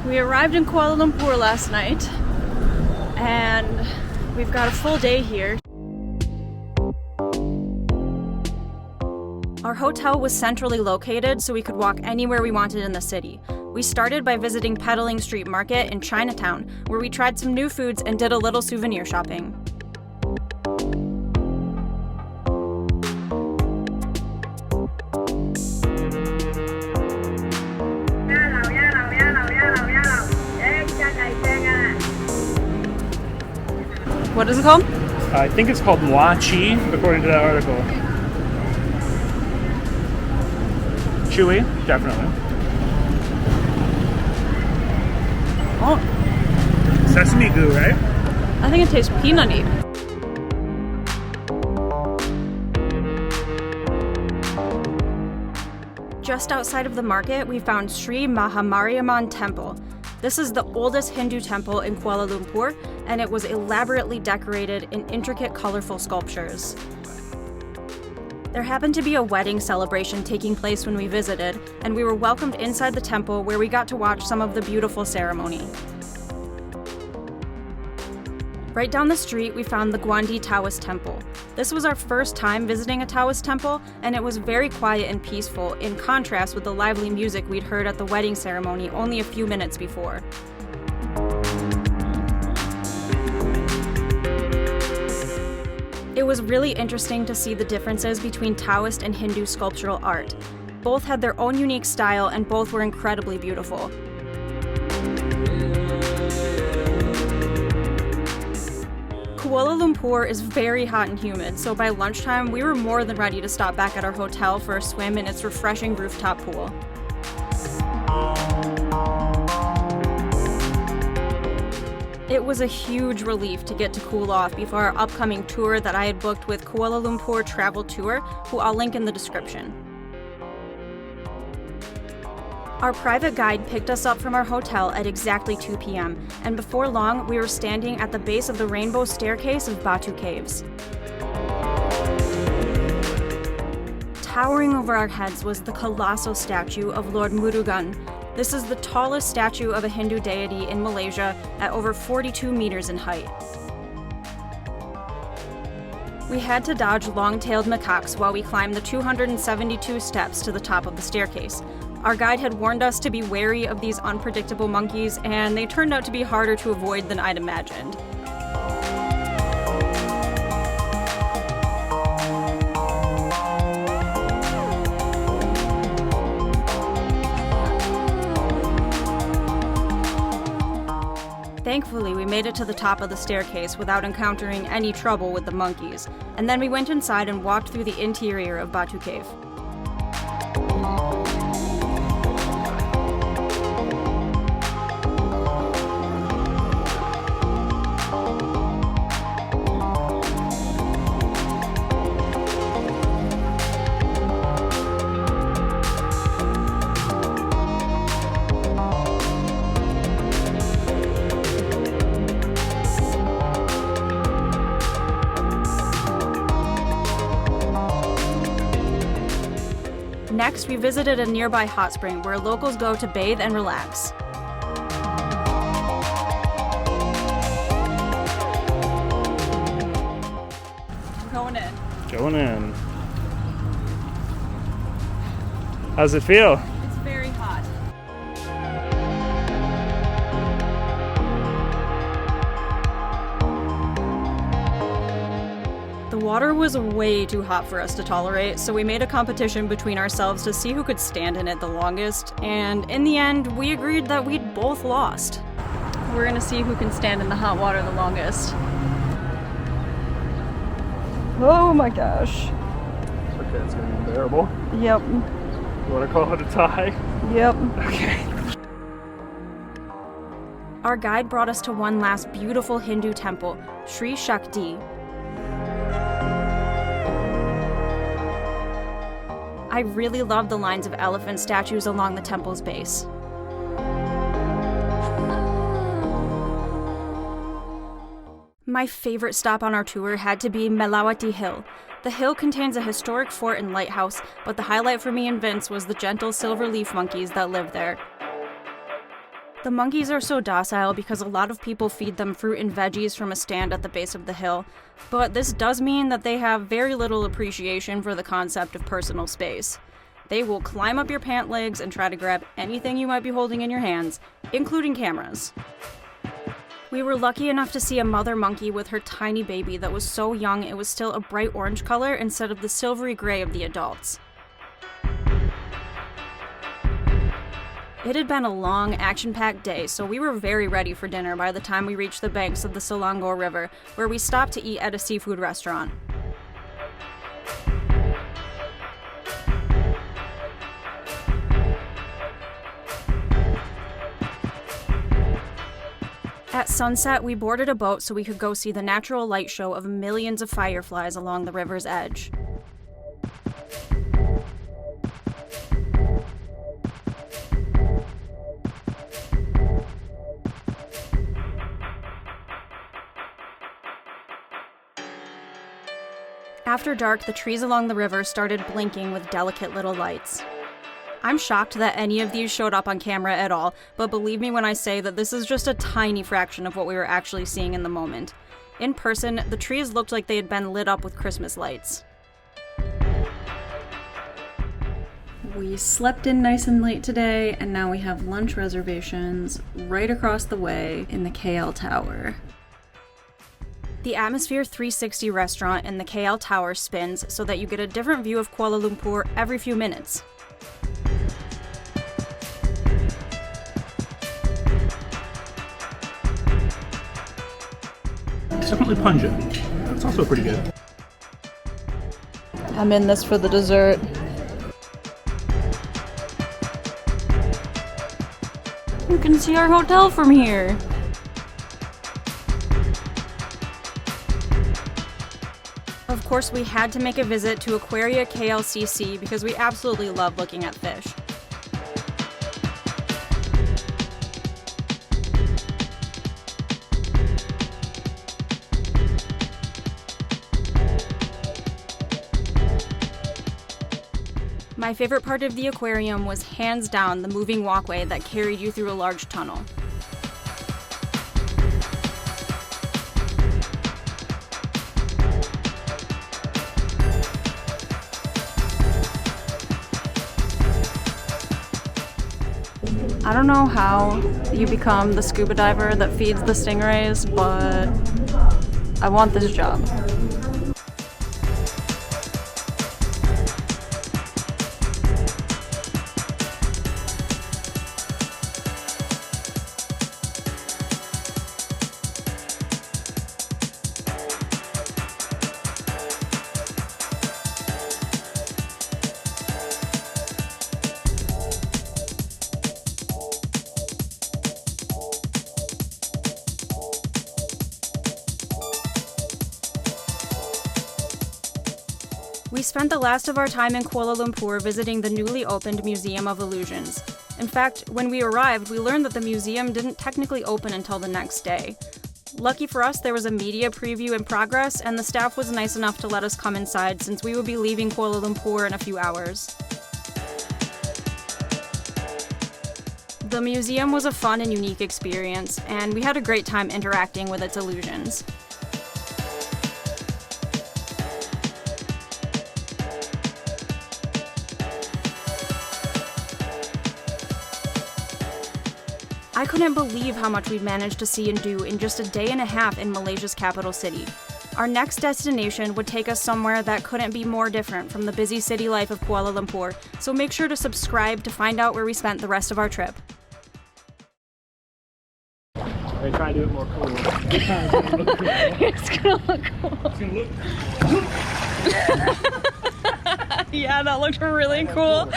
We arrived in Kuala Lumpur last night, and we've got a full day here. Our hotel was centrally located, so we could walk anywhere we wanted in the city. We started by visiting Pedaling Street Market in Chinatown, where we tried some new foods and did a little souvenir shopping. What is it called? I think it's called Mochi, according to that article. Chewy, definitely. Oh, Sesame goo, right? I think it tastes peanutty. Just outside of the market, we found Sri Mahamariamman Temple. This is the oldest Hindu temple in Kuala Lumpur, and it was elaborately decorated in intricate, colorful sculptures. There happened to be a wedding celebration taking place when we visited, and we were welcomed inside the temple where we got to watch some of the beautiful ceremony. Right down the street, we found the Guandi Taoist Temple. This was our first time visiting a Taoist temple, and it was very quiet and peaceful, in contrast with the lively music we'd heard at the wedding ceremony only a few minutes before. It was really interesting to see the differences between Taoist and Hindu sculptural art. Both had their own unique style, and both were incredibly beautiful. Kuala Lumpur is very hot and humid, so by lunchtime we were more than ready to stop back at our hotel for a swim in its refreshing rooftop pool. It was a huge relief to get to cool off before our upcoming tour that I had booked with Kuala Lumpur Travel Tour, who I'll link in the description. Our private guide picked us up from our hotel at exactly 2 p.m., and before long, we were standing at the base of the rainbow staircase of Batu Caves. Towering over our heads was the colossal statue of Lord Murugan. This is the tallest statue of a Hindu deity in Malaysia at over 42 meters in height. We had to dodge long-tailed macaques while we climbed the 272 steps to the top of the staircase. Our guide had warned us to be wary of these unpredictable monkeys, and they turned out to be harder to avoid than I'd imagined. Thankfully, we made it to the top of the staircase without encountering any trouble with the monkeys, and then we went inside and walked through the interior of Batu Cave. Next, we visited a nearby hot spring where locals go to bathe and relax. We're going in. Going in. How's it feel? It's very hot. The water was way too hot for us to tolerate, so we made a competition between ourselves to see who could stand in it the longest, and in the end, we agreed that we'd both lost. We're gonna see who can stand in the hot water the longest. Oh my gosh. Okay, it's gonna be unbearable. Yep. You wanna call it a tie? Yep. Okay. Our guide brought us to one last beautiful Hindu temple, Sri Shakti. I really love the lines of elephant statues along the temple's base. My favorite stop on our tour had to be Melawati Hill. The hill contains a historic fort and lighthouse, but the highlight for me and Vince was the gentle silver leaf monkeys that live there. The monkeys are so docile because a lot of people feed them fruit and veggies from a stand at the base of the hill, but this does mean that they have very little appreciation for the concept of personal space. They will climb up your pant legs and try to grab anything you might be holding in your hands, including cameras. We were lucky enough to see a mother monkey with her tiny baby that was so young it was still a bright orange color instead of the silvery gray of the adults. It had been a long, action-packed day, so we were very ready for dinner by the time we reached the banks of the Selangor River, where we stopped to eat at a seafood restaurant. At sunset, we boarded a boat so we could go see the natural light show of millions of fireflies along the river's edge. After dark, the trees along the river started blinking with delicate little lights. I'm shocked that any of these showed up on camera at all, but believe me when I say that this is just a tiny fraction of what we were actually seeing in the moment. In person, the trees looked like they had been lit up with Christmas lights. We slept in nice and late today, and now we have lunch reservations right across the way in the KL Tower. The Atmosphere 360 restaurant in the KL Tower spins so that you get a different view of Kuala Lumpur every few minutes. It's definitely pungent. It's also pretty good. I'm in this for the dessert. You can see our hotel from here. Of course, we had to make a visit to Aquaria KLCC because we absolutely love looking at fish. My favorite part of the aquarium was hands down the moving walkway that carried you through a large tunnel. I don't know how you become the scuba diver that feeds the stingrays, but I want this job. We spent the last of our time in Kuala Lumpur visiting the newly opened Museum of Illusions. In fact, when we arrived, we learned that the museum didn't technically open until the next day. Lucky for us, there was a media preview in progress, and the staff was nice enough to let us come inside since we would be leaving Kuala Lumpur in a few hours. The museum was a fun and unique experience, and we had a great time interacting with its illusions. I couldn't believe how much we'd managed to see and do in just a day and a half in Malaysia's capital city. Our next destination would take us somewhere that couldn't be more different from the busy city life of Kuala Lumpur, so make sure to subscribe to find out where we spent the rest of our trip. They try to do it more cool. It's gonna look cool. It's gonna look. Yeah, that looked really cool.